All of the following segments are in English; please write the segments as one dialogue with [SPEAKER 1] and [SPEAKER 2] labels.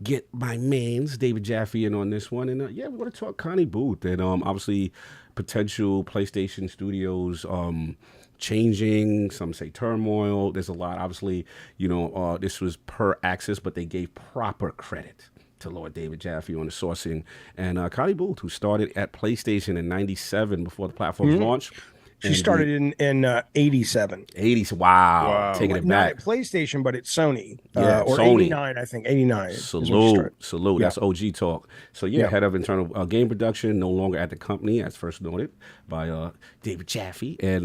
[SPEAKER 1] get my man's David Jaffe in on this one. And yeah, we want to talk Connie Booth and obviously potential PlayStation Studios changing. Some say turmoil. There's a lot. Obviously, this was per Access, but they gave proper credit to Lord David Jaffe on the sourcing. And Connie Booth, who started at PlayStation in '97 before the platform's launch.
[SPEAKER 2] She started in 87.
[SPEAKER 1] 80s. Wow. Taking it
[SPEAKER 2] Not
[SPEAKER 1] back.
[SPEAKER 2] at PlayStation, but at Sony.
[SPEAKER 1] Yeah,
[SPEAKER 2] or
[SPEAKER 1] Sony.
[SPEAKER 2] 89, I think. 89.
[SPEAKER 1] Salute. Yeah. That's OG talk. So,
[SPEAKER 2] Yeah.
[SPEAKER 1] head of internal game production, no longer at the company, as first noted by David Jaffe. And,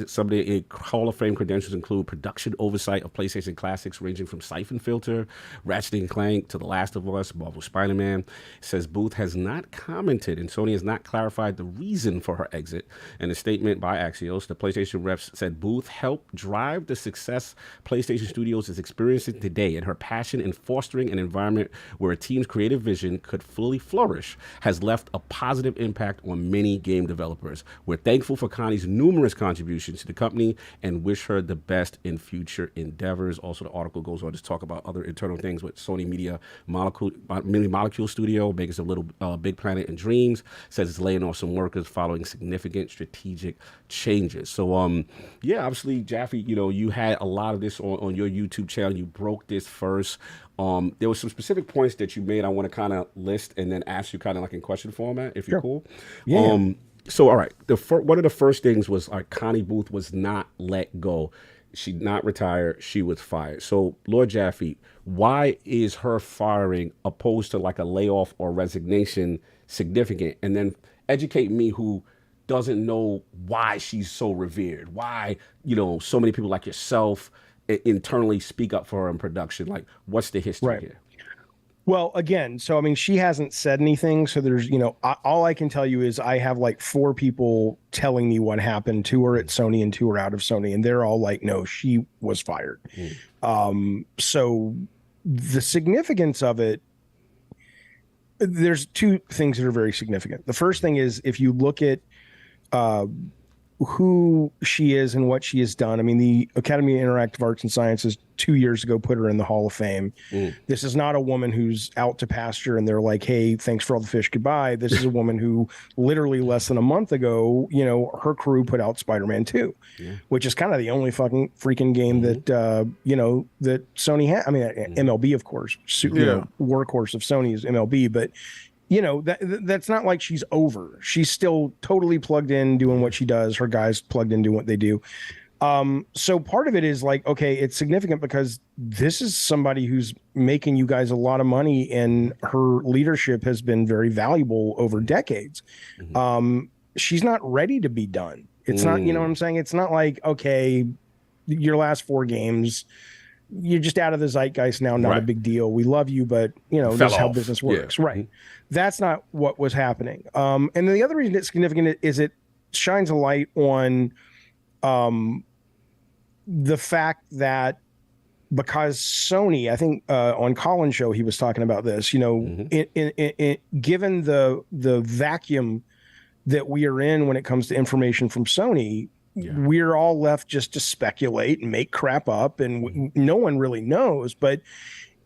[SPEAKER 1] some of the Hall of Fame credentials include production oversight of PlayStation classics ranging from Siphon Filter, Ratchet and Clank, to The Last of Us, Marvel Spider-Man. It says Booth has not commented, and Sony has not clarified the reason for her exit. In a statement by Axios, the PlayStation reps said Booth helped drive the success PlayStation Studios is experiencing today, and her passion in fostering an environment where a team's creative vision could fully flourish has left a positive impact on many game developers. We're thankful for Connie's numerous contributions to the company and wish her the best in future endeavors. Also, the article goes on to talk about other internal things with Sony Media Molecule Studio, makers of Little Big Planet and Dreams, says it's laying off some workers following significant strategic changes. So obviously Jaffe, you had a lot of this on your YouTube channel. You broke this first. There were some specific points that you made I want to kind of list and then ask you kind of like in question format, if you're cool.
[SPEAKER 2] Yeah.
[SPEAKER 1] So all right, one of the first things was Connie Booth was not let go. She not retired, she was fired. So Lord Jaffe, why is her firing opposed to like a layoff or resignation significant? And then educate me who doesn't know why she's so revered, why so many people like yourself internally speak up for her in production. Like, what's the history here?
[SPEAKER 2] Well, again, so I mean, she hasn't said anything, so there's all I can tell you is I have like 4 people telling me what happened, 2 are at Sony and 2 are out of Sony, and they're all like, no, she was fired. So the significance of it, there's 2 things that are very significant. The first thing is, if you look at who she is and what she has done. I mean, the Academy of Interactive Arts and Sciences 2 years ago put her in the Hall of Fame. This is not a woman who's out to pasture and they're like, hey, thanks for all the fish, goodbye. This is a woman who literally less than a month ago, her crew put out Spider-Man 2, which is kind of the only fucking freaking game that, that Sony had. I mean, MLB, of course, workhorse of Sony is MLB, but that's not like she's over. She's still totally plugged in doing what she does. Her guys plugged in doing what they do. So part of it is like, okay, it's significant because this is somebody who's making you guys a lot of money and her leadership has been very valuable over decades. She's not ready to be done. It's not, you know what I'm saying? It's not like, okay, your last 4 games, you're just out of the zeitgeist now, not a big deal. We love you, but that's how business works. Yeah. Right. That's not what was happening. And then the other reason it's significant is it shines a light on the fact that because Sony, I think on Colin's show, he was talking about this, given the vacuum that we are in when it comes to information from Sony, we're all left just to speculate and make crap up, and no one really knows. But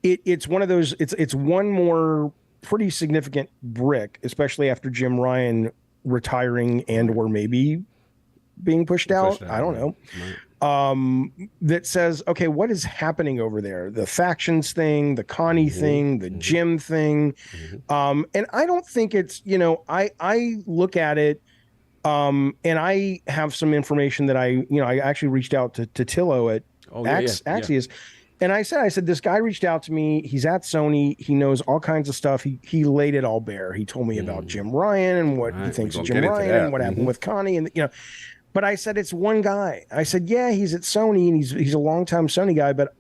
[SPEAKER 2] it's one of those. It's one more pretty significant brick, especially after Jim Ryan retiring and/or maybe being pushed out. I don't know. That says, okay, what is happening over there? The factions thing, the Connie thing, the Jim thing, and I don't think it's. I look at it. And I have some information that I actually reached out to Tillo at Axios. And I said, this guy reached out to me. He's at Sony. He knows all kinds of stuff. He laid it all bare. He told me about Jim Ryan and what he thinks of Jim Ryan and what happened with Connie. And, but I said, it's one guy. I said, yeah, he's at Sony and he's a longtime Sony guy, but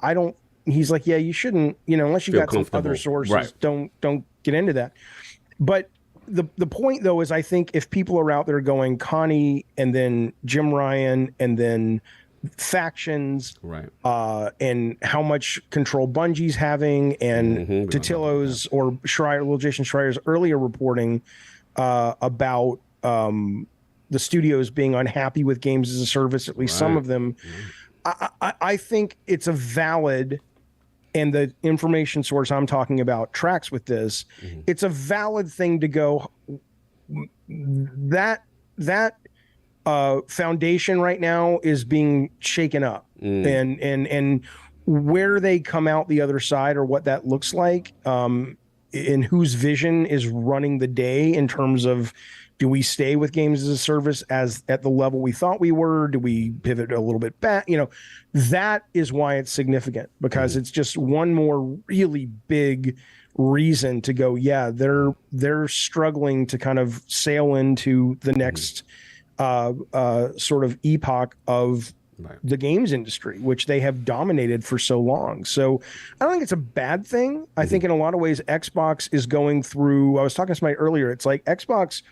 [SPEAKER 2] he's like, yeah, you shouldn't, unless you got some other sources, don't get into that. But the point, though, is I think if people are out there going Connie and then Jim Ryan and then factions, and how much control Bungie's having, and Totillo's or Schreier, Will Jason Schreier's earlier reporting about the studios being unhappy with games as a service, at least some of them, I think it's a valid and the information source I'm talking about tracks with this, it's a valid thing to go, that foundation right now is being shaken up, and where they come out the other side, or what that looks like, and whose vision is running the day in terms of, do we stay with games as a service as at the level we thought we were? Do we pivot a little bit back? That is why it's significant, because it's just one more really big reason to go, yeah, they're struggling to kind of sail into the next sort of epoch of the games industry, which they have dominated for so long. So I don't think it's a bad thing. I think in a lot of ways, Xbox is going through, I was talking to somebody earlier, it's like Xbox,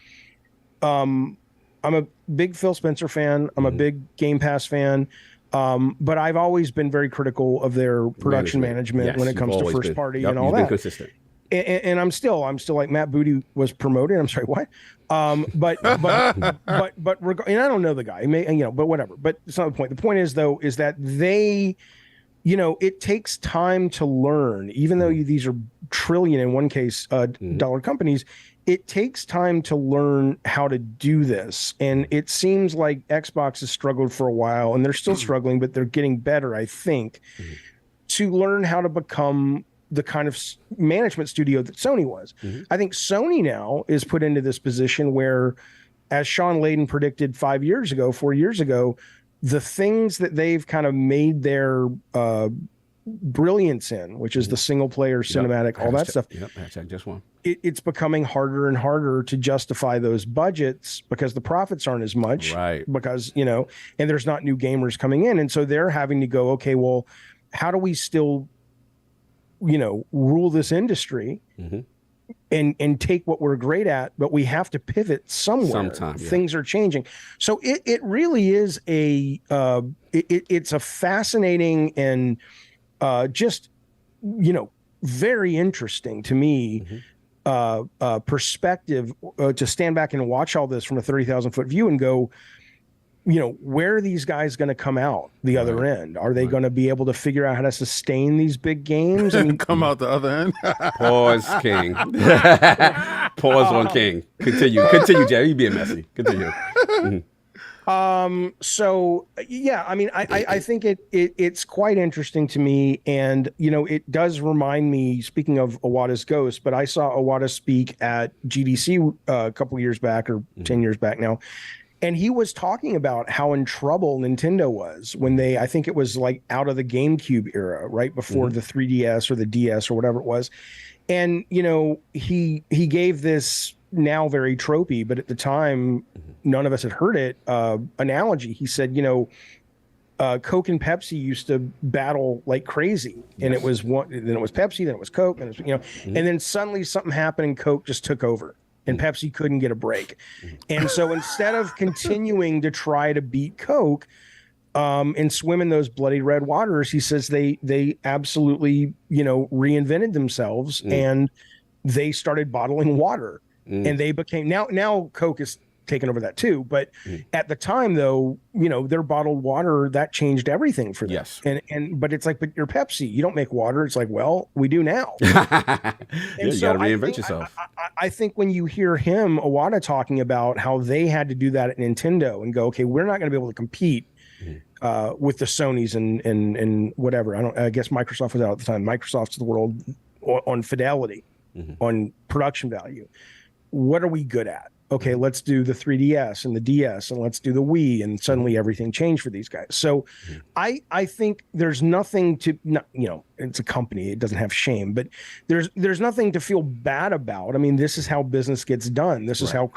[SPEAKER 2] I'm a big Phil Spencer fan. I'm a big Game Pass fan. But I've always been very critical of their production management when it comes to first party and all that.
[SPEAKER 1] Consistent.
[SPEAKER 2] And I'm still like, Matt Booty was promoted. I'm sorry, what? But and I don't know the guy, but whatever. But it's not the point. The point is, though, is that they, it takes time to learn, even though these are trillion, in one case, dollar companies. It takes time to learn how to do this. And it seems like Xbox has struggled for a while, and they're still struggling, but they're getting better, I think, to learn how to become the kind of management studio that Sony was. I think Sony now is put into this position where, as Shaun Layden predicted 4 years ago, the things that they've kind of made their brilliance in, which is the single player cinematic, all that stuff.
[SPEAKER 1] Just one.
[SPEAKER 2] It's becoming harder and harder to justify those budgets because the profits aren't as much,
[SPEAKER 1] right?
[SPEAKER 2] Because, and there's not new gamers coming in. And so they're having to go, okay, well, how do we still, rule this industry and take what we're great at, but we have to pivot somewhere.
[SPEAKER 1] Sometime,
[SPEAKER 2] Things are changing. So it really is it's a fascinating and just, very interesting to me perspective to stand back and watch all this from a 30,000 foot view and go, where are these guys going to come out the other end? Are they going to be able to figure out how to sustain these big games? I mean,
[SPEAKER 3] come out the other end?
[SPEAKER 1] Pause, King. Pause on King. Continue, Jerry. You being messy. Continue.
[SPEAKER 2] So yeah, I mean, I think it's quite interesting to me, and it does remind me, speaking of Iwata's Ghost, but I saw Iwata speak at GDC a couple years back, or 10 years back now, and he was talking about how in trouble Nintendo was when I think it was like out of the GameCube era, right before the 3DS or the DS or whatever it was, and he gave this now very tropey, but at the time none of us had heard it, analogy. He said, Coke and Pepsi used to battle like crazy, and it was then it was Pepsi, then it was Coke, and and then suddenly something happened and Coke just took over and Pepsi couldn't get a break. And so instead of continuing to try to beat Coke and swim in those bloody red waters, he says they absolutely, reinvented themselves and they started bottling water. And they became now Coke is taken over that too. But at the time, though, their bottled water, that changed everything for them.
[SPEAKER 1] Yes.
[SPEAKER 2] But it's like, but you're Pepsi, you don't make water. It's like, well, we do now.
[SPEAKER 1] You got to reinvent yourself.
[SPEAKER 2] I think when you hear him, Iwata, talking about how they had to do that at Nintendo and go, okay, we're not going to be able to compete with the Sonys and whatever. I guess Microsoft was out at the time. Microsoft's the world on fidelity, on production value. What are we good at? Okay, let's do the 3DS and the DS, and let's do the Wii, and suddenly everything changed for these guys. So I think there's nothing to, it's a company, it doesn't have shame, but there's nothing to feel bad about. I mean, this is how business gets done. This is how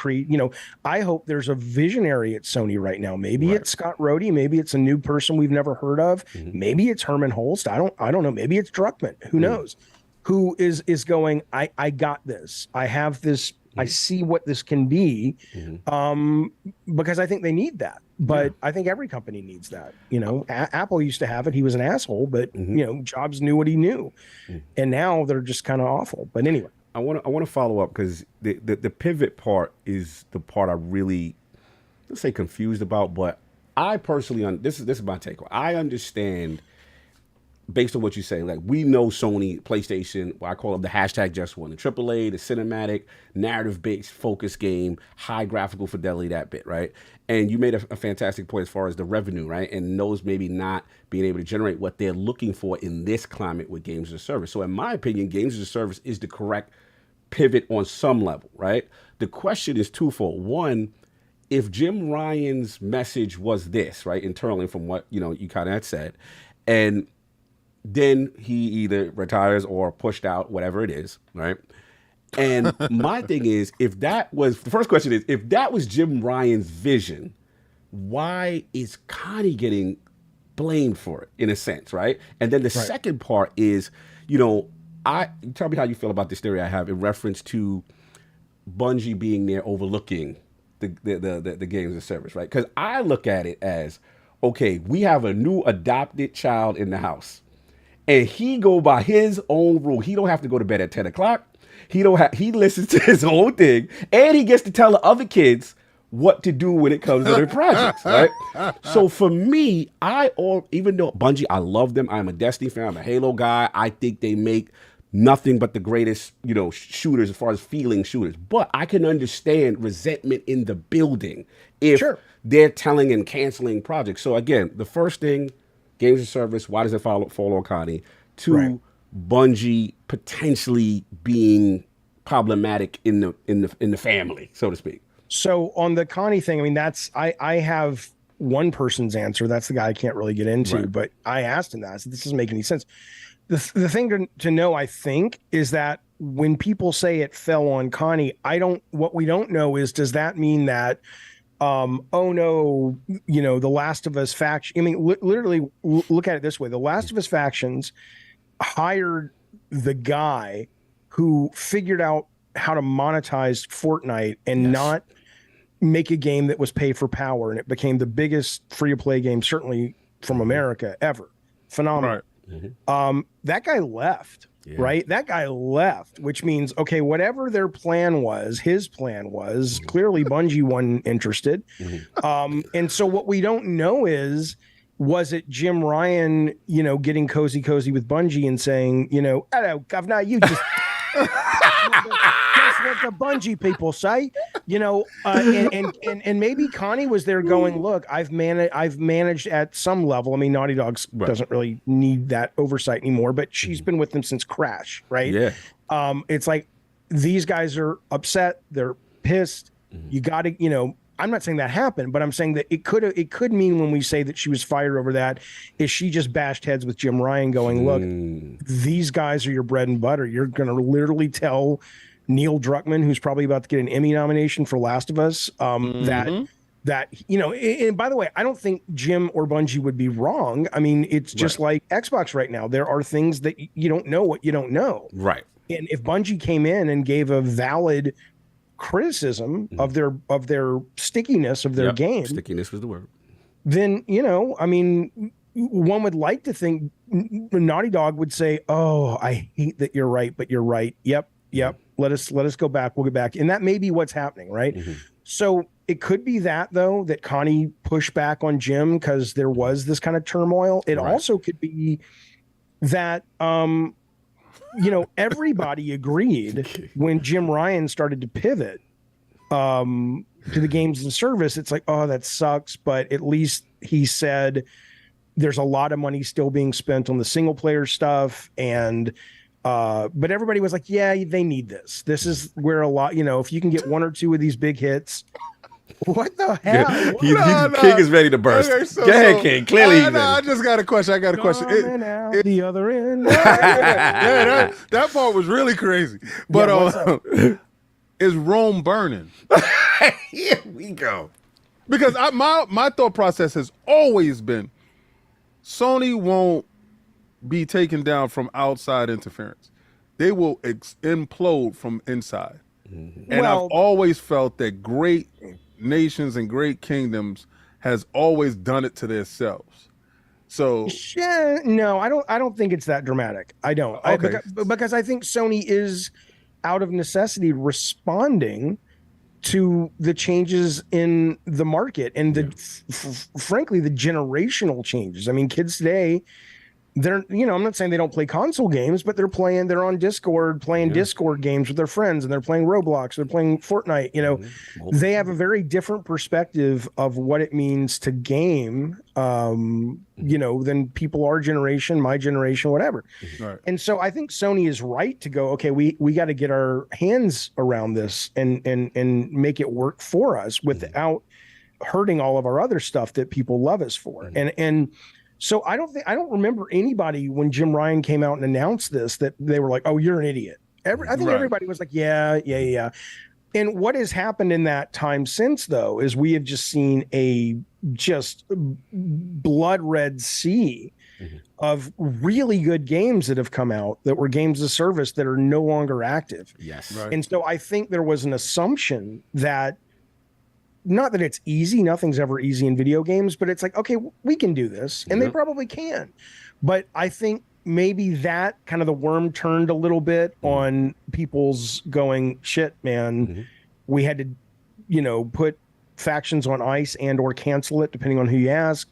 [SPEAKER 2] I hope there's a visionary at Sony right now. Maybe it's Scott Rhodey, maybe it's a new person we've never heard of. Maybe it's Herman Holst. I don't know. Maybe it's Druckmann. Who knows? Who is going, I got this. I have this. I see what this can be, because I think they need that. But I think every company needs that. Apple used to have it. He was an asshole, but Jobs knew what he knew, and now they're just kind of awful. But anyway,
[SPEAKER 1] I want to follow up, because the pivot part is the part I really, let's say, confused about. But I personally, this is my take. I understand based on what you say, like we know Sony, PlayStation, what I call them the hashtag just one, the AAA, the cinematic, narrative-based focus game, high graphical fidelity, that bit, right? And you made a fantastic point as far as the revenue, right? And those maybe not being able to generate what they're looking for in this climate with games as a service. So in my opinion, games as a service is the correct pivot on some level, right? The question is twofold. One, if Jim Ryan's message was this, right, internally from what, you kind of had said, and then he either retires or pushed out, whatever it is, right? And my thing is, the first question is, if that was Jim Ryan's vision, why is Connie getting blamed for it, in a sense, right? And then the second part is, tell me how you feel about this theory I have in reference to Bungie being there overlooking the games as a service, right? Because I look at it as, okay, we have a new adopted child in the house. And he go by his own rule. He don't have to go to bed at 10 o'clock. He listens to his own thing. And he gets to tell the other kids what to do when it comes to their projects, right? So for me, even though Bungie, I love them. I'm a Destiny fan. I'm a Halo guy. I think they make nothing but the greatest, shooters as far as feeling shooters. But I can understand resentment in the building if they're telling and canceling projects. So again, the first thing, games of service, why does it fall on Connie? Two, Bungie potentially being problematic in the family, so to speak.
[SPEAKER 2] So on the Connie thing, I mean, I have one person's answer. That's the guy I can't really get into, but I asked him that. I said, this doesn't make any sense. The thing to know, I think, is that when people say it fell on Connie, what we don't know is, does that mean that oh no, the Last of Us faction, I mean, literally look at it this way. The Last of Us factions hired the guy who figured out how to monetize Fortnite and not make a game that was pay for power. And it became the biggest free-to-play game, certainly from America, ever. Phenomenal. Right. That guy left. Yeah. Right. That guy left, which means, okay, whatever their plan was, his plan was clearly Bungie wasn't interested. And so what we don't know is, was it Jim Ryan, getting cozy with Bungie and saying, hello, governor, you just that's what the Bungie people say, and maybe Connie was there going, look, I've managed at some level. I mean, Naughty Dog doesn't really need that oversight anymore, but she's been with them since Crash, right? Yeah. It's like, these guys are upset, they're pissed. You got to, I'm not saying that happened, but I'm saying that it could mean, when we say that she was fired over that, is she just bashed heads with Jim Ryan going, look, these guys are your bread and butter. You're going to literally tell Neil Druckmann, who's probably about to get an Emmy nomination for Last of Us, that, and by the way, I don't think Jim or Bungie would be wrong. I mean, it's just like Xbox right now. There are things that you don't know what you don't know. Right. And if Bungie came in and gave a valid criticism of their stickiness of their game,
[SPEAKER 1] stickiness was the word,
[SPEAKER 2] then I mean, one would like to think Naughty Dog would say, oh, I hate that you're right, but you're right. Yep. Let us go back. We'll get back. And that may be what's happening, right? So it could be that, though, that Connie pushed back on Jim because there was this kind of turmoil. It also could be that everybody agreed when Jim Ryan started to pivot to the games as a service. It's like, oh, that sucks. But at least he said there's a lot of money still being spent on the single player stuff. And but everybody was like, yeah, they need this. This is where a lot, if you can get one or two of these big hits. What the hell?
[SPEAKER 1] King is ready to burst. Okay, Go ahead, King. Clearly,
[SPEAKER 3] I just got a question.
[SPEAKER 2] The other end.
[SPEAKER 3] That part was really crazy. But is Rome burning?
[SPEAKER 1] Here we go.
[SPEAKER 3] Because my thought process has always been, Sony won't be taken down from outside interference. They will implode from inside. And I've always felt that great nations and great kingdoms has always done it to themselves. So
[SPEAKER 2] no, I don't think it's that dramatic. I don't. Okay. Because I think Sony is, out of necessity, responding to the changes in the market and frankly, the generational changes. I mean, kids today, they're, I'm not saying they don't play console games, but they're on Discord playing Discord games with their friends, and they're playing Roblox, they're playing Fortnite. They have a very different perspective of what it means to game, than people our generation, my generation, whatever.
[SPEAKER 3] Right.
[SPEAKER 2] And so I think Sony is right to go, okay, we got to get our hands around this and make it work for us without hurting all of our other stuff that people love us for. And so I don't remember anybody when Jim Ryan came out and announced this that they were like, "Oh, you're an idiot." I think everybody was like, "Yeah." And what has happened in that time since, though, is we have just seen a just blood red sea of really good games that have come out that were games of service that are no longer active.
[SPEAKER 1] Yes.
[SPEAKER 3] Right.
[SPEAKER 2] And so I think there was an assumption that, not that it's easy, nothing's ever easy in video games, but it's like, okay, we can do this, and they probably can. But I think maybe that kind of the worm turned a little bit on people's going, shit, man, we had to, put factions on ice and or cancel it, depending on who you ask.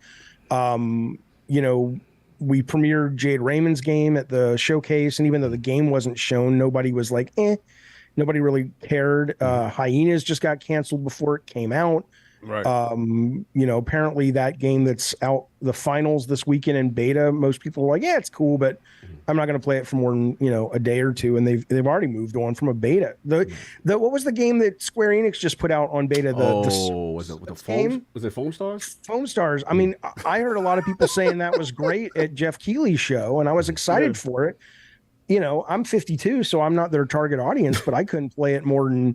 [SPEAKER 2] We premiered Jade Raymond's game at the showcase, and even though the game wasn't shown, nobody was like, nobody really cared. Hyenas just got canceled before it came out.
[SPEAKER 3] Right.
[SPEAKER 2] Apparently that game that's out, the finals this weekend in beta, most people are like, yeah, it's cool, but I'm not going to play it for more than, a day or two. And they've already moved on from a beta. What was the game that Square Enix just put out on beta?
[SPEAKER 1] Was it the Foam? Was it Foam Stars?
[SPEAKER 2] Foam Stars. I mean, I heard a lot of people saying that was great at Jeff Keighley's show, and I was excited for it. I'm 52, so I'm not their target audience, but I couldn't play it more than,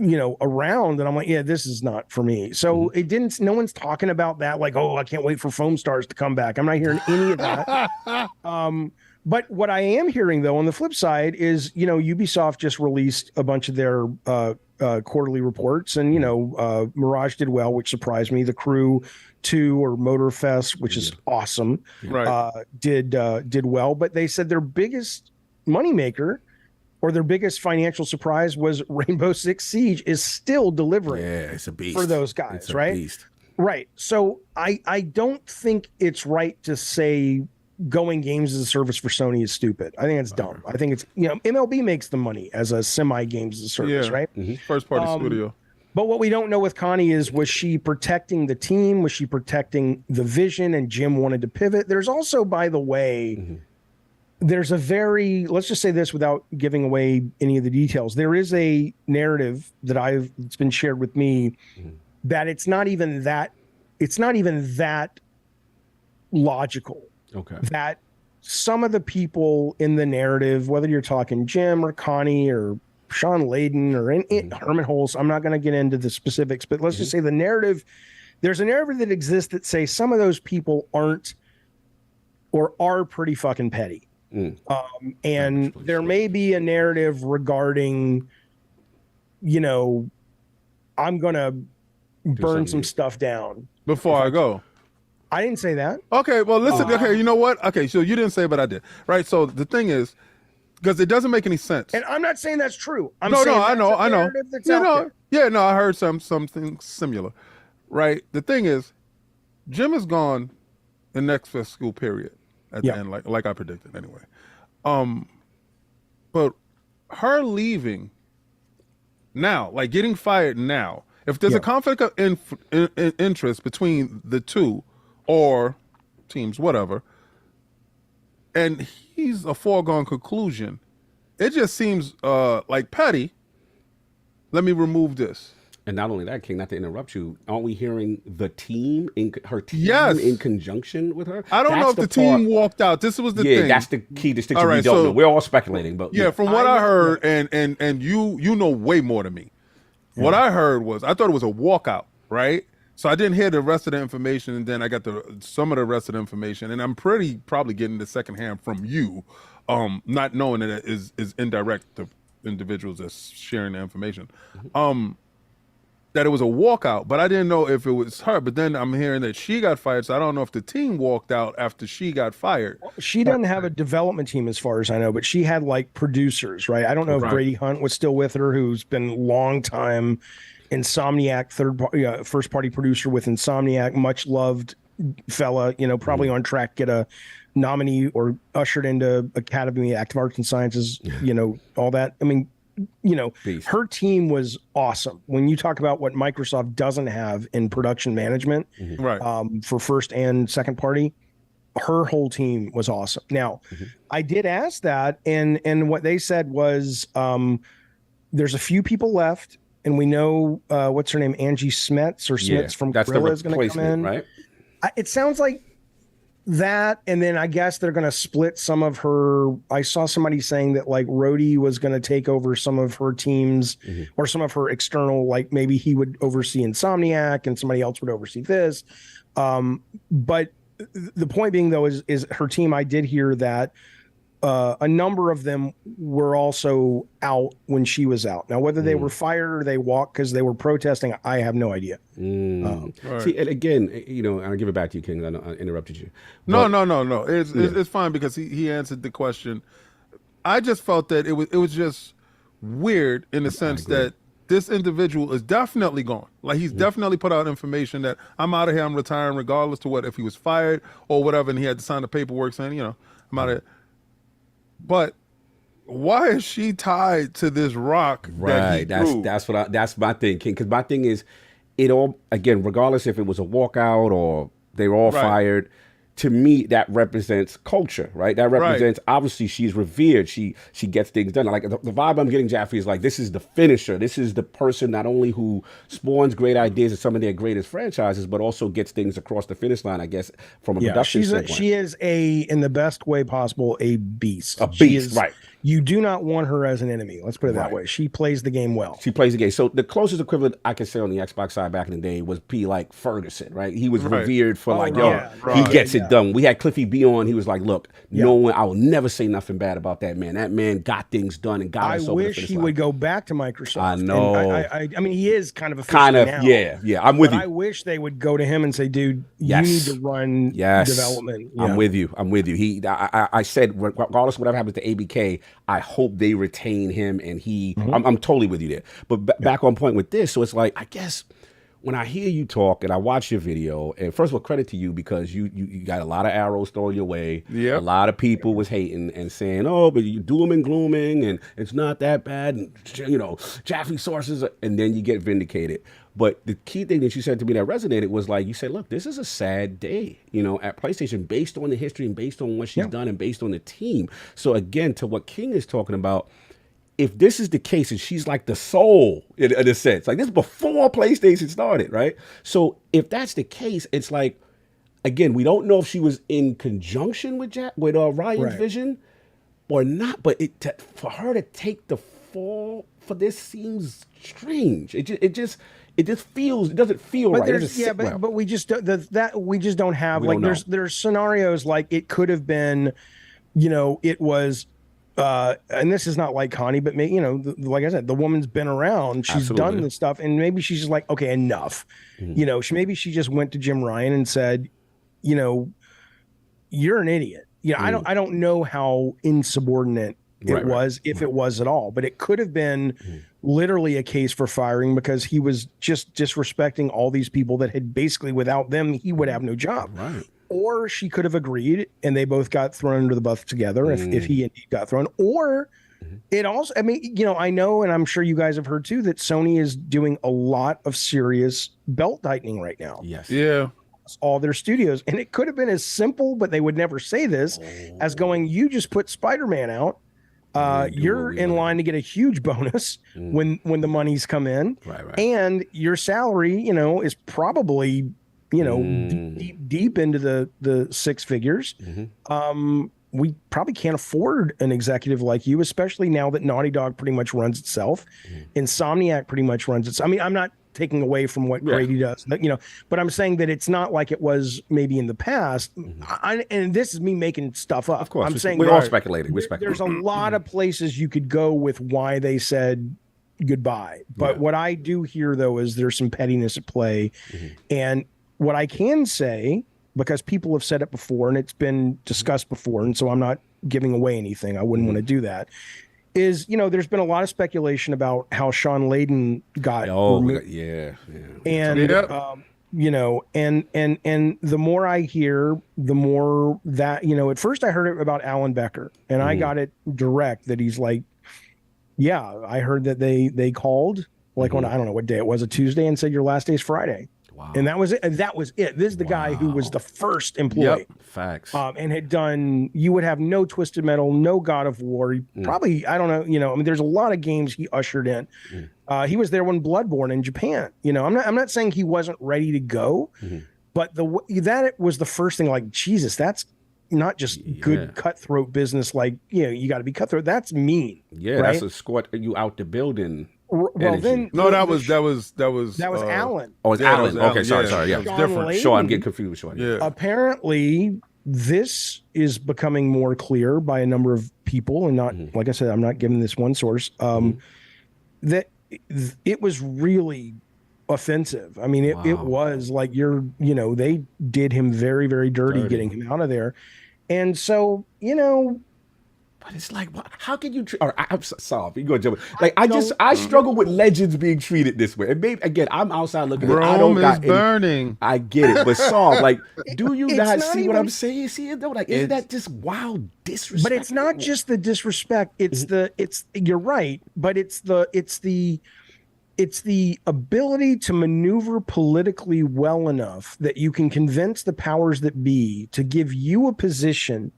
[SPEAKER 2] a round. And I'm like, yeah, this is not for me. So no one's talking about that. Like, oh, I can't wait for Foam Stars to come back. I'm not hearing any of that. But what I am hearing, though, on the flip side is, Ubisoft just released a bunch of their quarterly reports, and, Mirage did well, which surprised me. The Crew 2 or Motorfest, which is awesome, did well. But they said their biggest moneymaker, or their biggest financial surprise, was Rainbow Six Siege is still delivering.
[SPEAKER 1] Yeah, it's a beast
[SPEAKER 2] for those guys,
[SPEAKER 1] it's a
[SPEAKER 2] right?
[SPEAKER 1] Beast.
[SPEAKER 2] Right. So I don't think it's right to say going games as a service for Sony is stupid. I think it's dumb. I think it's, MLB makes the money as a semi games as a service, right?
[SPEAKER 3] First party studio.
[SPEAKER 2] But what we don't know with Connie is, was she protecting the team? Was she protecting the vision, and Jim wanted to pivot? There's also, by the way, there's let's just say this without giving away any of the details. There is a narrative that it's been shared with me that it's not even that logical. Okay. That some of the people in the narrative, whether you're talking Jim or Connie or Shaun Layden or Herman Hulse, I'm not going to get into the specifics, but let's just say there's a narrative that exists that say some of those people aren't or are pretty fucking petty. And there may be a narrative regarding, I'm going to burn some stuff down.
[SPEAKER 3] Before I go.
[SPEAKER 2] I didn't say that.
[SPEAKER 3] Okay, well, listen. Okay, you know what? Okay, so you didn't say, but I did. Right. So the thing is, because it doesn't make any sense.
[SPEAKER 2] And I'm not saying that's true.
[SPEAKER 3] I know. Yeah, no, I heard something similar. Right. The thing is, Jim is gone the next fiscal period at the end, like I predicted anyway. But her leaving now, like getting fired now, if there's a conflict of interest between the two, or teams, whatever, and he's a foregone conclusion, it just seems like petty. Let me remove this.
[SPEAKER 1] And not only that, King, not to interrupt you, aren't we hearing the team, her team in conjunction with her?
[SPEAKER 3] I don't know if the team walked out. This was the thing.
[SPEAKER 1] Yeah, that's the key distinction. We don't know. We're all speculating. But
[SPEAKER 3] from what I heard, and you know way more than me. Yeah. What I heard was, I thought it was a walkout, right? So I didn't hear the rest of the information, and then I got some of the rest of the information, and I'm probably getting the secondhand from you, not knowing that it is indirect to individuals that's sharing the information. That it was a walkout, but I didn't know if it was her. But then I'm hearing that she got fired, so I don't know if the team walked out after she got fired.
[SPEAKER 2] She doesn't have a development team as far as I know, but she had like producers, right? I don't know if Brady Hunt was still with her, who's been long time Insomniac first party producer with Insomniac, much loved fella, probably on track to get a nominee or ushered into Academy of Active Arts and Sciences, you know, all that. I mean, you know,
[SPEAKER 1] Beast.
[SPEAKER 2] her team was awesome. When you talk about what Microsoft doesn't have in production management,
[SPEAKER 3] Right.
[SPEAKER 2] for first and second party, her whole team was awesome. Now, I did ask that, and what they said was there's a few people left, and we know what's her name, Angie Smets or Smets from
[SPEAKER 1] that's
[SPEAKER 2] Gorilla
[SPEAKER 1] the
[SPEAKER 2] is going to come
[SPEAKER 1] replacement,
[SPEAKER 2] in.
[SPEAKER 1] right?
[SPEAKER 2] It sounds like that, and then I guess they're going to split some of her. I saw somebody saying that like Rhodey was going to take over some of her teams or some of her external, like maybe he would oversee Insomniac and somebody else would oversee this. But the point being though is her team. I did hear that a number of them were also out when she was out. Now, whether they were fired or they walked because they were protesting, I have no idea.
[SPEAKER 3] Right.
[SPEAKER 1] See, and again, you know, I'll give it back to you, King. I know I interrupted you.
[SPEAKER 3] No. It's fine because he answered the question. I just felt that it was just weird in the sense that this individual is definitely gone. Like he's definitely put out information that I'm out of here, I'm retiring, regardless to what if he was fired or whatever, and he had to sign the paperwork saying, you know, I'm out of here. But why is she tied to this rock that he threw?
[SPEAKER 1] That's my thing, King. Because my thing is, it all again, regardless if it was a walkout or they were all fired. To me, that represents culture, right? That represents obviously she's revered. She gets things done. Like the vibe I'm getting, Jaffe, is like this is the finisher. This is the person not only who spawns great ideas at some of their greatest franchises, but also gets things across the finish line. I guess from a production standpoint.
[SPEAKER 2] She is in the best way possible, a beast.
[SPEAKER 1] A beast, right?
[SPEAKER 2] You do not want her as an enemy. Let's put it that way. She plays the game well.
[SPEAKER 1] She plays the game. So the closest equivalent I can say on the Xbox side back in the day was like Ferguson, right? He was revered for he gets it done. We had Cliffy B on. He was like, look, no one, I will never say nothing bad about that man. That man got things done and got us over the finish line.
[SPEAKER 2] I wish he would go back to Microsoft.
[SPEAKER 1] I know.
[SPEAKER 2] And I mean, he is kind of now.
[SPEAKER 1] Yeah. I'm with you.
[SPEAKER 2] I wish they would go to him and say, dude, you need to run development.
[SPEAKER 1] I'm with you. I said, regardless of whatever happens to ABK, I hope they retain him, and I'm totally with you there. But back on point with this, so it's like, I guess when I hear you talk and I watch your video, and first of all, credit to you because you got a lot of arrows thrown your way. A lot of people was hating and saying, oh, but you doom and glooming and it's not that bad, and you know, Jaffe sources, and then you get vindicated. But the key thing that you said to me that resonated was like, you said, look, this is a sad day, you know, at PlayStation based on the history and based on what she's done and based on the team. So again, to what King is talking about, if this is the case and she's like the soul in a sense, like this is before PlayStation started, right? So if that's the case, it's like, again, we don't know if she was in conjunction with Ryan's vision or not, but for her to take the fall for this seems strange. It doesn't feel right.
[SPEAKER 2] But we just we just don't have there's scenarios like it could have been, you know, it was. And this is not like Connie, but you know, like I said, the woman's been around. She's done this stuff, and maybe she's just like, okay, enough. You know, maybe she just went to Jim Ryan and said, you know, you're an idiot. You know, I don't know how insubordinate it was, if it was at all, but it could have been literally a case for firing because he was just disrespecting all these people that had basically, without them, he would have no job.
[SPEAKER 1] Right.
[SPEAKER 2] Or she could have agreed and they both got thrown under the bus together if he indeed got thrown. Or it also, I mean, you know, I know, and I'm sure you guys have heard too, that Sony is doing a lot of serious belt tightening right now.
[SPEAKER 1] Yes.
[SPEAKER 3] Yeah.
[SPEAKER 2] All their studios. And it could have been as simple, but they would never say this, as going, you just put Spider-Man out. You're in line to get a huge bonus when the money's come in.
[SPEAKER 1] Right.
[SPEAKER 2] And your salary, you know, is probably, you know, deep into the six figures. We probably can't afford an executive like you, especially now that Naughty Dog pretty much runs itself. Insomniac pretty much runs itself. I mean, I'm not taking away from what Grady does, you know, but I'm saying that it's not like it was maybe in the past. And this is me making stuff up.
[SPEAKER 1] Of course,
[SPEAKER 2] I'm saying
[SPEAKER 1] we're all speculating.
[SPEAKER 2] There's a lot of places you could go with why they said goodbye. But what I do hear though is there's some pettiness at play, and what I can say, because people have said it before and it's been discussed before, and so I'm not giving away anything, I wouldn't want to do that, is, you know, there's been a lot of speculation about how Shaun Layden got removed. and the more I hear, the more that, at first I heard it about Alan Becker, and I got it direct that he's like, yeah, I heard that they called like on, I don't know what day it was, a Tuesday, and said your last day is Friday.
[SPEAKER 1] Wow.
[SPEAKER 2] And that was it. That was it. This is the guy who was the first employee.
[SPEAKER 3] Yep.
[SPEAKER 1] Facts.
[SPEAKER 2] And had done, you would have no Twisted Metal, no God of War. Probably, I don't know, I mean, there's a lot of games he ushered in. He was there when Bloodborne in Japan. I'm not saying he wasn't ready to go, but that was the first thing, like, Jesus, that's not just good cutthroat business. Like, you got to be cutthroat. That's mean.
[SPEAKER 1] Yeah,
[SPEAKER 2] right?
[SPEAKER 1] that's a squat you out the building.
[SPEAKER 2] Well,
[SPEAKER 1] energy.
[SPEAKER 2] then
[SPEAKER 3] No, that was
[SPEAKER 2] Alan.
[SPEAKER 1] Oh, it's
[SPEAKER 3] Yeah,
[SPEAKER 1] Alan.
[SPEAKER 3] that was
[SPEAKER 1] Okay,
[SPEAKER 3] Alan.
[SPEAKER 1] sorry. Yeah,
[SPEAKER 3] It was
[SPEAKER 2] different.
[SPEAKER 1] Sure, I'm getting confused with Shaun.
[SPEAKER 3] Yeah.
[SPEAKER 2] Apparently, this is becoming more clear by a number of people, and not like I said, I'm not giving this one source. That it was really offensive. I mean, it was like they did him very, very dirty getting him out of there, and so
[SPEAKER 1] But it's like, how can you? I'm sorry, you go jump. Like I struggle with legends being treated this way. And maybe again, I'm outside looking. I don't
[SPEAKER 3] Rome is
[SPEAKER 1] got
[SPEAKER 3] burning.
[SPEAKER 1] I get it, but Saul, like, do you not
[SPEAKER 2] not
[SPEAKER 1] see what
[SPEAKER 2] even-
[SPEAKER 1] I'm saying? See it though, like, isn't that just wild disrespect?
[SPEAKER 2] but it's not just the disrespect. It's you're right, but it's the ability to maneuver politically well enough that you can convince the powers that be to give you a position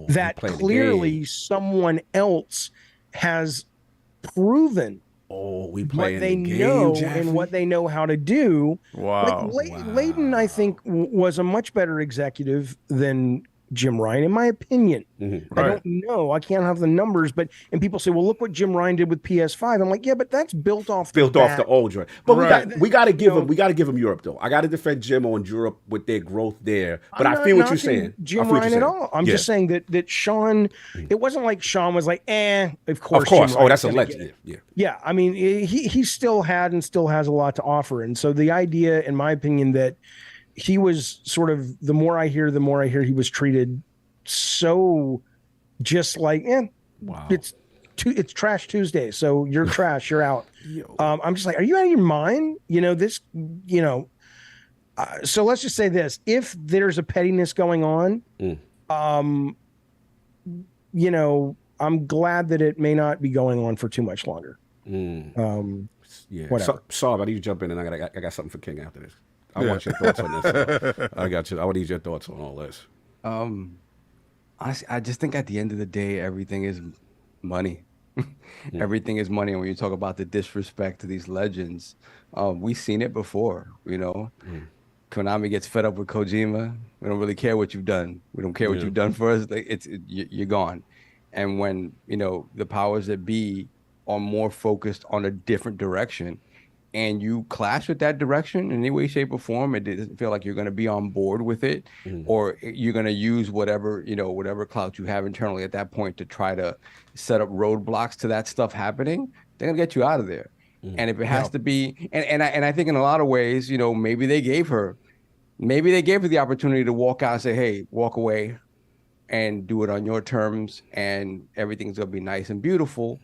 [SPEAKER 2] that clearly someone else has proven
[SPEAKER 1] we
[SPEAKER 2] what
[SPEAKER 1] playing
[SPEAKER 2] they
[SPEAKER 1] the game,
[SPEAKER 2] know
[SPEAKER 1] Jaffe?
[SPEAKER 2] and what they know how to do.
[SPEAKER 3] Wow.
[SPEAKER 2] Like Layden, I think, was a much better executive than Jim Ryan, in my opinion. I don't know. I can't have the numbers, and people say, well, look what Jim Ryan did with PS5. I'm like, yeah, but that's built off the
[SPEAKER 1] old joint. But we got to give
[SPEAKER 2] know,
[SPEAKER 1] him, Europe though. I got to defend Jim on Europe with their growth there. But
[SPEAKER 2] I'm
[SPEAKER 1] I feel
[SPEAKER 2] not
[SPEAKER 1] what you're saying.
[SPEAKER 2] knocking Jim
[SPEAKER 1] I feel what
[SPEAKER 2] Ryan
[SPEAKER 1] you're
[SPEAKER 2] at
[SPEAKER 1] saying.
[SPEAKER 2] all. I'm just saying that Shaun, it wasn't like Shaun was like, of course.
[SPEAKER 1] Of course.
[SPEAKER 2] Jim
[SPEAKER 1] That's a
[SPEAKER 2] Ryan's gonna get
[SPEAKER 1] legend.
[SPEAKER 2] it. Yeah. I mean, he still had and still has a lot to offer. And so the idea, in my opinion, that he was sort of, the more I hear, he was treated so just like, it's Trash Tuesday, so you're trash, you're out. I'm just like, are you out of your mind? So let's just say this: if there's a pettiness going on, I'm glad that it may not be going on for too much longer. Whatever.
[SPEAKER 1] So I need you to jump in, and I got something for King after this. I want your thoughts on this. I got you. I want to need your thoughts on all this.
[SPEAKER 4] Honestly, I just think at the end of the day, everything is money. Everything is money. And when you talk about the disrespect to these legends, we've seen it before, Konami gets fed up with Kojima. We don't really care what you've done. We don't care what you've done for us. Like you're gone. And when, the powers that be are more focused on a different direction, and you clash with that direction in any way, shape, or form, it doesn't feel like you're going to be on board with it, or you're going to use whatever clout you have internally at that point to try to set up roadblocks to that stuff happening, they're going to get you out of there. And if it has to be, and I think in a lot of ways, maybe they gave her the opportunity to walk out and say, hey, walk away and do it on your terms, and everything's going to be nice and beautiful.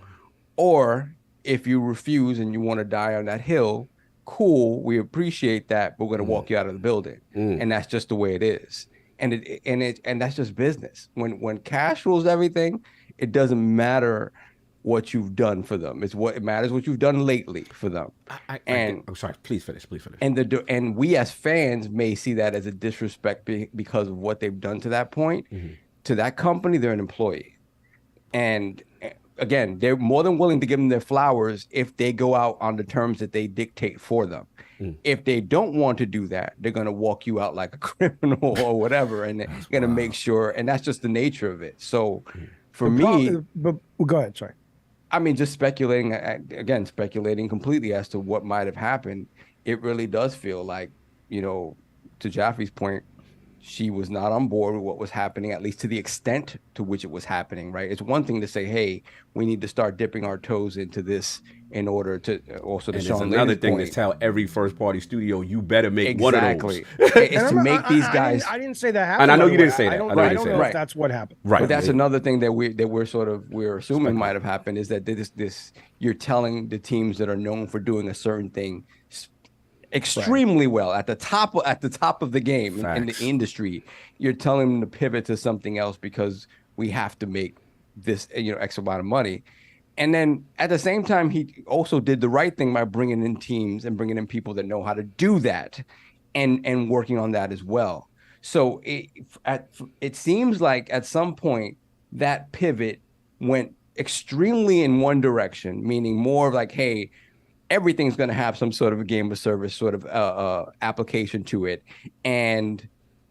[SPEAKER 4] Or if you refuse and you want to die on that hill, cool, we appreciate that, but we're going to walk you out of the building. And that's just the way it is. And that's just business. When cash rules everything, it doesn't matter what you've done for them. It matters what you've done lately for them.
[SPEAKER 1] I'm sorry. Please finish.
[SPEAKER 4] And we as fans may see that as a disrespect because of what they've done to that point. To that company, they're an employee. And again, they're more than willing to give them their flowers if they go out on the terms that they dictate for them. If they don't want to do that, they're going to walk you out like a criminal or whatever, and they're going to make sure, and that's just the nature of it. So for me,
[SPEAKER 2] but go ahead, sorry.
[SPEAKER 4] I mean, just speculating completely as to what might have happened. It really does feel like, to Jaffe's point, she was not on board with what was happening, at least to the extent to which it was happening, right? It's one thing to say, hey, we need to start dipping our toes into this in order to also to Shaun.
[SPEAKER 1] It's another thing to tell every first-party studio, you better make one of those.
[SPEAKER 4] It's to make these guys.
[SPEAKER 2] I didn't say that happened.
[SPEAKER 1] And I know you didn't say that.
[SPEAKER 2] I don't know if that's what happened.
[SPEAKER 4] Right. But that's another thing that we're assuming might have happened, is that this you're telling the teams that are known for doing a certain thing extremely well at the top of the game in the
[SPEAKER 1] Facts.
[SPEAKER 4] industry. You're telling them to pivot to something else because we have to make this, X amount of money. And then at the same time, he also did the right thing by bringing in teams and bringing in people that know how to do that, and working on that as well. So it seems like at some point that pivot went extremely in one direction, meaning more of like, hey, everything's going to have some sort of a game of service sort of application to it, and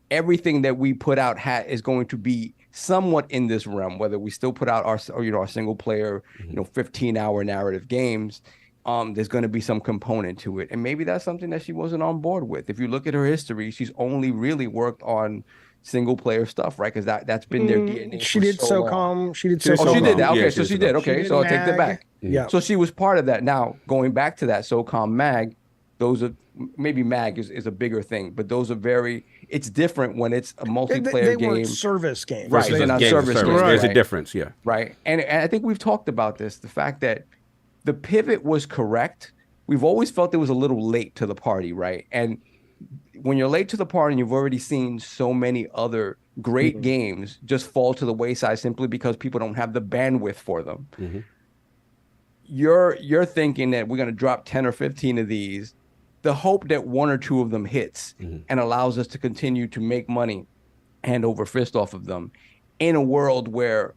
[SPEAKER 4] everything that we put out is going to be somewhat in this realm. Whether we still put out our single player, 15-hour narrative games, there's going to be some component to it, and maybe that's something that she wasn't on board with. If you look at her history, she's only really worked on single player stuff, right? Because that's been their DNA.
[SPEAKER 2] She did SOCOM. She did SOCOM.
[SPEAKER 4] Oh, she did that. Okay,
[SPEAKER 1] Yeah,
[SPEAKER 4] so she did. Okay, so I'll take that back.
[SPEAKER 2] Yeah.
[SPEAKER 4] So she was part of that. Now, going back to that SOCOM MAG, those are maybe MAG is a bigger thing, but those are it's different when it's a multiplayer
[SPEAKER 2] they
[SPEAKER 4] game.
[SPEAKER 2] weren't service games.
[SPEAKER 4] Right, they're not service games.
[SPEAKER 1] There's a
[SPEAKER 4] Right.
[SPEAKER 1] difference, yeah.
[SPEAKER 4] Right. And I think we've talked about this, the fact that the pivot was correct. We've always felt it was a little late to the party, right? And when you're late to the party and you've already seen so many other great games just fall to the wayside simply because people don't have the bandwidth for them. You're thinking that we're going to drop 10 or 15 of these, the hope that one or two of them hits and allows us to continue to make money hand over fist off of them in a world where,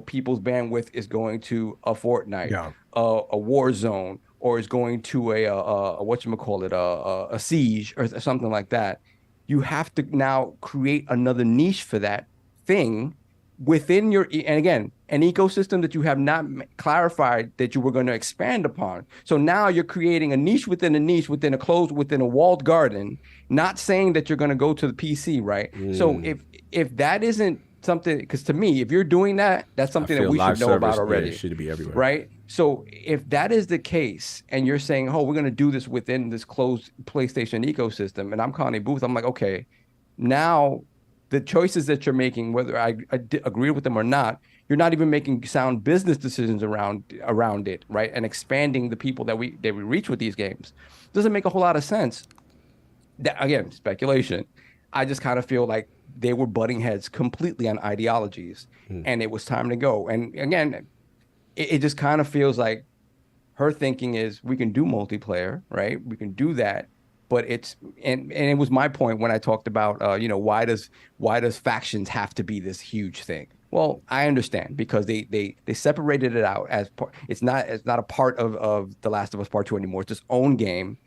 [SPEAKER 4] people's bandwidth is going to a Fortnite, a Warzone, or is going to a Siege or something like that. You have to now create another niche for that thing within and again, an ecosystem that you have not clarified that you were going to expand upon. So now you're creating a niche within a walled garden, not saying that you're going to go to the PC, right? So if that isn't something, because to me, if you're doing that, that's something that we should know about already.
[SPEAKER 1] It should be everywhere.
[SPEAKER 4] Right? So if that is the case, and you're saying, oh, we're going to do this within this closed PlayStation ecosystem, and I'm Connie Booth, I'm like, okay, now the choices that you're making, whether I agree with them or not, you're not even making sound business decisions around it, right? And expanding the people that we reach with these games doesn't make a whole lot of sense. That, again, speculation. I just kind of feel like they were butting heads completely on ideologies, and it was time to go. And again, it just kind of feels like her thinking is we can do multiplayer, right? We can do that. But and it was my point when I talked about, why does factions have to be this huge thing? Well, I understand because they separated it out as part. It's not a part of The Last of Us Part 2 anymore. It's its own game.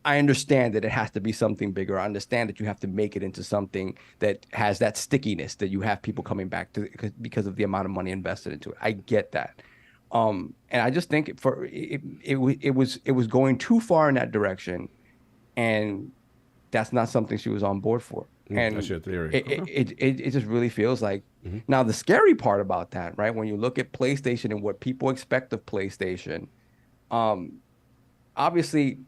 [SPEAKER 4] I understand that it has to be something bigger. I understand that you have to make it into something that has that stickiness that you have people coming back to because of the amount of money invested into it. I get that. And I just think it was going too far in that direction. And that's not something she was on board for. And
[SPEAKER 1] that's your theory.
[SPEAKER 4] It just really feels like now the scary part about that, right? When you look at PlayStation and what people expect of PlayStation, obviously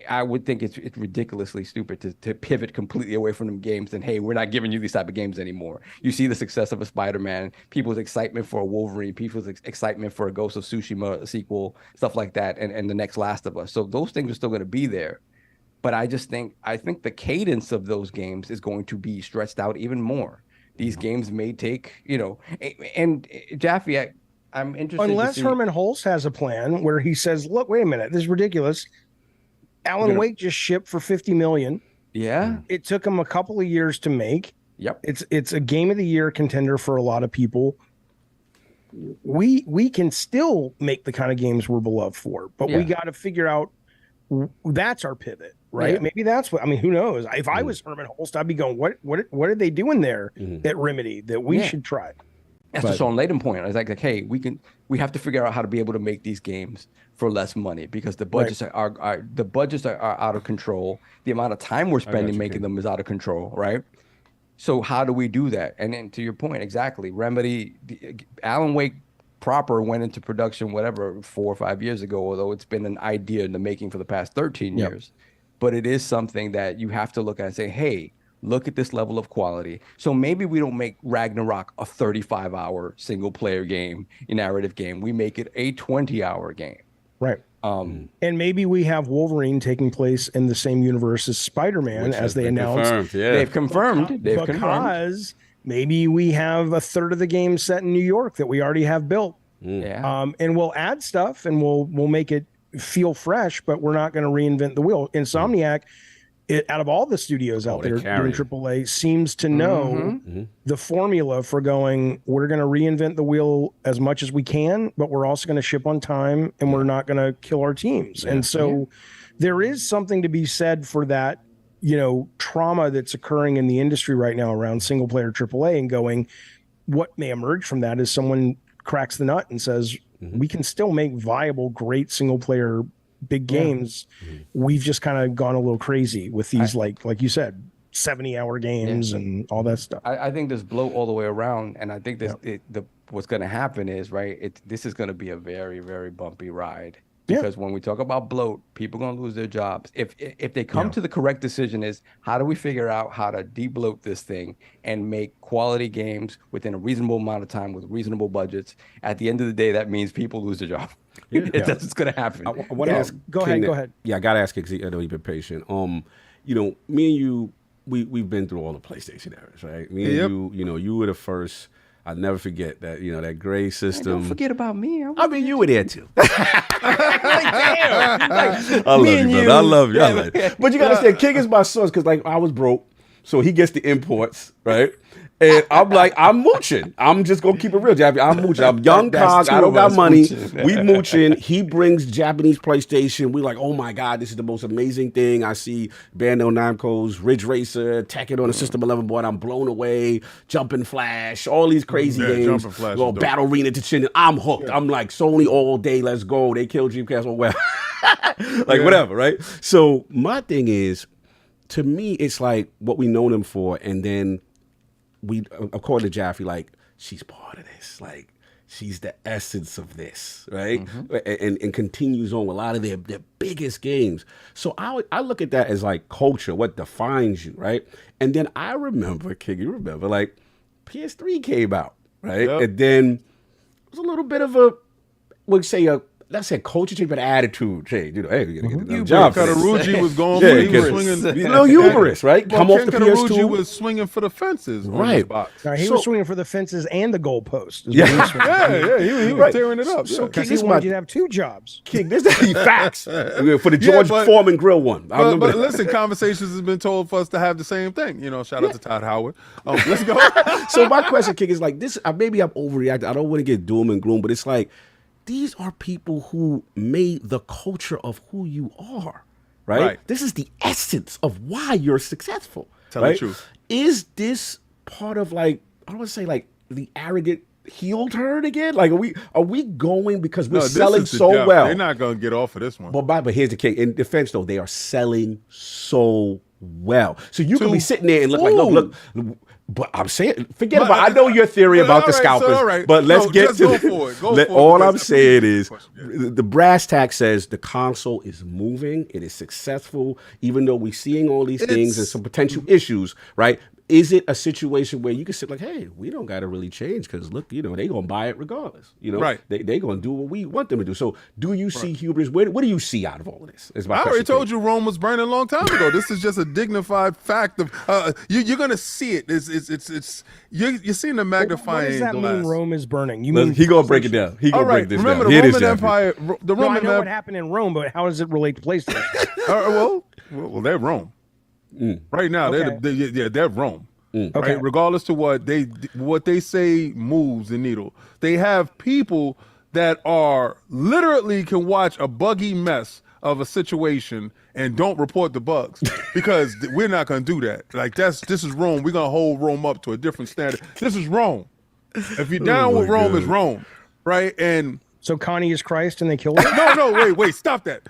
[SPEAKER 4] I would think it's ridiculously stupid to pivot completely away from them games and, hey, we're not giving you these type of games anymore. You see the success of a Spider-Man, people's excitement for a Wolverine, people's excitement for a Ghost of Tsushima sequel, stuff like that, and the next Last of Us. So those things are still going to be there. But I think the cadence of those games is going to be stretched out even more. These games may take, and Jaffe, I'm interested.
[SPEAKER 2] Unless Herman Hulst has a plan where he says, look, wait a minute, this is ridiculous. Alan Wake just shipped for $50 million.
[SPEAKER 4] Yeah.
[SPEAKER 2] It took him a couple of years to make.
[SPEAKER 4] Yep.
[SPEAKER 2] It's a game of the year contender for a lot of people. We can still make the kind of games we're beloved for, but we got to figure out that's our pivot, right?
[SPEAKER 4] Yeah.
[SPEAKER 2] Maybe that's what, who knows? If I was Herman Hulst, I'd be going, what are they doing there at Remedy that we should try?
[SPEAKER 4] That's the Shaun Layden point. It's like, hey, we have to figure out how to be able to make these games for less money because the budgets are the budgets are out of control. The amount of time we're spending making them is out of control, right? So how do we do that? And then to your point, exactly, Remedy, Alan Wake proper went into production, 4 or 5 years ago, although it's been an idea in the making for the past 13 years. But it is something that you have to look at and say, hey, look at this level of quality. So maybe we don't make Ragnarok a 35-hour single-player game, a narrative game. We make it a 20-hour game.
[SPEAKER 2] Right. And maybe we have Wolverine taking place in the same universe as Spider-Man,
[SPEAKER 1] Which
[SPEAKER 2] as
[SPEAKER 1] has
[SPEAKER 2] they
[SPEAKER 1] been
[SPEAKER 2] announced.
[SPEAKER 1] confirmed, yeah.
[SPEAKER 4] They've confirmed. They've confirmed.
[SPEAKER 2] Because maybe we have a third of the game set in New York that we already have built.
[SPEAKER 4] Yeah.
[SPEAKER 2] And we'll add stuff and we'll make it feel fresh, but we're not going to reinvent the wheel. Insomniac, out of all the studios out there doing AAA, seems to know the formula for going, we're going to reinvent the wheel as much as we can, but we're also going to ship on time and we're not going to kill our teams. And so there is something to be said for that, trauma that's occurring in the industry right now around single player AAA, and going, what may emerge from that is someone cracks the nut and says, we can still make viable, great single player big games. We've just kind of gone a little crazy with these, like you said, 70-hour games and all that stuff.
[SPEAKER 4] I think there's bloat all the way around, and I think what's going to happen is, this is going to be a very, very bumpy ride. Because when we talk about bloat, people are going to lose their jobs. If they come to the correct decision is, how do we figure out how to de-bloat this thing and make quality games within a reasonable amount of time with reasonable budgets? At the end of the day, that means people lose their job. That's what's going to happen.
[SPEAKER 1] I want to ask.
[SPEAKER 2] Go ahead.
[SPEAKER 1] Yeah, I got to ask you because I know you've been patient. Me and you, we've been through all the PlayStation eras, right? Me and you, you were the first. I'll never forget that, that gray system.
[SPEAKER 4] Don't forget about me.
[SPEAKER 1] I mean, you were there too.
[SPEAKER 4] Damn.
[SPEAKER 1] I love you, brother. I love you. I love you. But you got to understand, King is my source because, I was broke. So he gets the imports, right? And I'm like, I'm mooching. I'm just going to keep it real, Jappy. I'm mooching. I'm young cog. I don't got money. We mooching. He brings Japanese PlayStation. We like, oh my God, this is the most amazing thing. I see Bandai Namco's Ridge Racer, Tekken on the System 11 board. I'm blown away. Jumping Flash, all these crazy games. Battle Arena to Chin. I'm hooked. I'm like, Sony all day. Let's go. They killed Dreamcast. Oh, well. Whatever, right? So my thing is, to me, it's like what we know them for, and then we, according to Jaffe, she's part of this. She's the essence of this, right? And continues on with a lot of their biggest games. So I look at that as culture, what defines you, right? And then I remember, King, you remember, PS3 came out, right?
[SPEAKER 3] Yep.
[SPEAKER 1] And then it was a little bit of let's say culture change, but attitude change. Hey, you gotta get the job.
[SPEAKER 3] Kataruji was going for it. He was swinging.
[SPEAKER 1] A little hubris, right?
[SPEAKER 3] Come off the PS2. Kataruji was swinging for the fences.
[SPEAKER 1] Right.
[SPEAKER 2] He was swinging for the fences and the goalpost.
[SPEAKER 1] Yeah.
[SPEAKER 3] He was tearing it up.
[SPEAKER 2] So King, he wanted you to have two jobs.
[SPEAKER 1] King, this is facts. For the George Foreman Grill one.
[SPEAKER 3] But listen, conversations has been told for us to have the same thing. Shout out to Todd Howard. Let's go.
[SPEAKER 1] So my question, King, is this. Maybe I'm overreacting. I don't want to get doom and gloom, but it's these are people who made the culture of who you are, right? This is the essence of why you're successful.
[SPEAKER 3] Tell the truth.
[SPEAKER 1] Is this part of I don't want to say the arrogant heel turn again? Are we going because we're selling so well?
[SPEAKER 3] They're not going to get off of this one.
[SPEAKER 1] But here's the king. In defense, though, they are selling so well. So you can be sitting there and look look. But I'm saying, forget about. I know your theory about the scalpers, but let's get to it. All I'm saying is, the brass tack says the console is moving. It is successful, even though we're seeing all these things and some potential issues. Right? Is it a situation where you can sit hey, we don't got to really change because look, they gonna buy it regardless.
[SPEAKER 3] Right?
[SPEAKER 1] They gonna do what we want them to do. So, do you see hubris? What do you see out of all of this?
[SPEAKER 3] I already told you Rome was burning a long time ago. This is just a dignified fact of you're gonna see it. You're seeing the magnifying.
[SPEAKER 2] What does that mean? Rome is burning? You
[SPEAKER 1] mean he gonna break it down? He gonna break this
[SPEAKER 3] down. Remember
[SPEAKER 1] the
[SPEAKER 3] Roman Empire. The Roman.
[SPEAKER 2] I know what happened in Rome, but how does it relate to PlayStation?
[SPEAKER 3] Well, they're Rome. Right now, they're Rome. Right? Regardless to what they say moves the needle. They have people that are literally can watch a buggy mess of a situation and don't report the bugs because we're not going to do that. This is Rome. We're going to hold Rome up to a different standard. This is Rome. If you're down with Rome, it's Rome. Right? And
[SPEAKER 2] so Connie is Christ and they kill her?
[SPEAKER 3] No, wait, stop that.